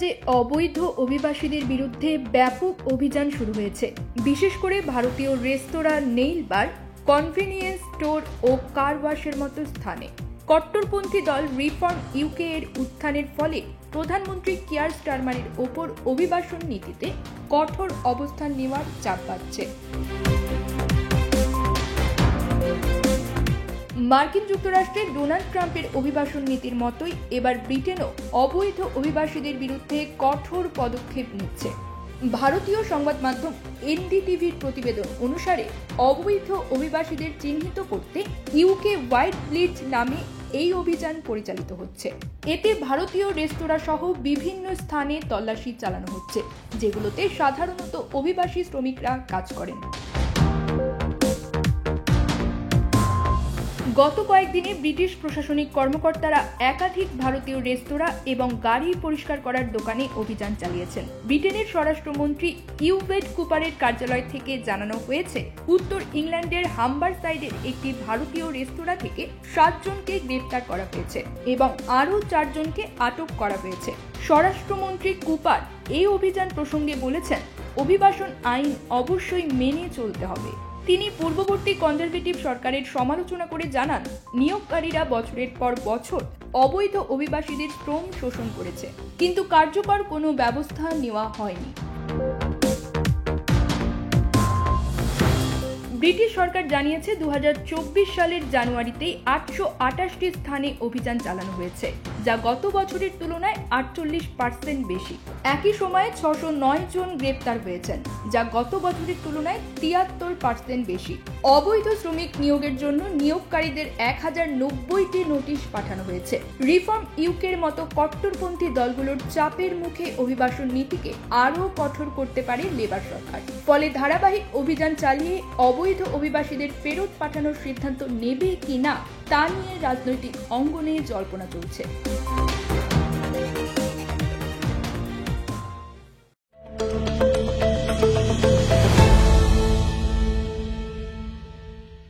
রাজ্যে অবৈধ অভিবাসীদের বিরুদ্ধে ব্যাপক অভিযান শুরু হয়েছে। বিশেষ করে ভারতীয় রেস্তোরাঁ, নেইল বার, কনভেনিয়েন্স স্টোর ও কার ওয়াশের মতো স্থানে কট্টরপন্থী দল রিফর্ম ইউকে এর উত্থানের ফলে প্রধানমন্ত্রী কিয়ার স্টারমারের ওপর অভিবাসন নীতিতে কঠোর অবস্থান নেওয়ার চাপ বাড়ছে। মার্কিন যুক্তরাষ্ট্রে ডোনাল্ড ট্রাম্পের অভিবাসন নীতির মতোই এবার ব্রিটেনও অবৈধ অভিবাসীদের বিরুদ্ধে কঠোর পদক্ষেপ নিচ্ছে। ভারতীয় সংবাদ মাধ্যম এনডিটিভির প্রতিবেদন অনুসারে অবৈধ অভিবাসীদের চিহ্নিত করতে ইউকে হোয়াইট লিস্ট নামে এই অভিযান পরিচালিত হচ্ছে। এতে ভারতীয় রেস্তোরাঁ সহ বিভিন্ন স্থানে তল্লাশি চালানো হচ্ছে, যেগুলোতে সাধারণত অভিবাসী শ্রমিকরা কাজ করেন। গত কয়েকদিনে ব্রিটিশ প্রশাসনিক কর্মকর্তারা একাধিক ভারতীয় রেস্তোরাঁ এবং গাড়ি পরিষ্কার করার দোকানে অভিযান চালিয়েছেন। ব্রিটেনের স্বরাষ্ট্রমন্ত্রী ইউভেট কুপারের কার্যালয় থেকে জানানো হয়েছে, উত্তর ইংল্যান্ডের হাম্বারসাইডের একটি ভারতীয় রেস্তোরাঁ থেকে 7 জনকে গ্রেপ্তার করা হয়েছে এবং আরও 4 জনকে আটক করা হয়েছে। স্বরাষ্ট্রমন্ত্রী কুপার এই অভিযান প্রসঙ্গে বলেছেন, অভিবাসন আইন অবশ্যই মেনে চলতে হবে। তিনি পূর্ববর্তী কনজারভেটিভ সরকারের সমালোচনা করে জানান, নিয়োগকারীরা বছরের পর বছর অবৈধ অভিবাসীদের শ্রম শোষণ করেছে, কিন্তু কার্যকর কোনো ব্যবস্থা নেওয়া হয়নি। ব্রিটিশ সরকার জানিয়েছে 2024 সালের জানুয়ারিতেই 828টি স্থানে অভিযান চালানো হয়েছে, যা গত বছরের তুলনায় 48% বেশি। একই সময়ে 609 জন গ্রেপ্তার হয়েছেন, যা গত বছরের তুলনায় 73% বেশি। অবৈধ শ্রমিক নিয়োগের জন্য নিয়োগকারীদের 1090টি নোটিশ পাঠানো হয়েছে। রিফর্ম ইউকের মতো কট্টরপন্থী দলগুলোর চাপের মুখে অভিবাসন নীতিকে আরও কঠোর করতে পারে লেবার সরকার। ফলে ধারাবাহিক অভিযান চালিয়ে অবৈধ অভিবাসীদের ফেরত পাঠানোর সিদ্ধান্ত নেবে কিনা তা নিয়ে রাজনৈতিক অঙ্গনে জল্পনা চলছে।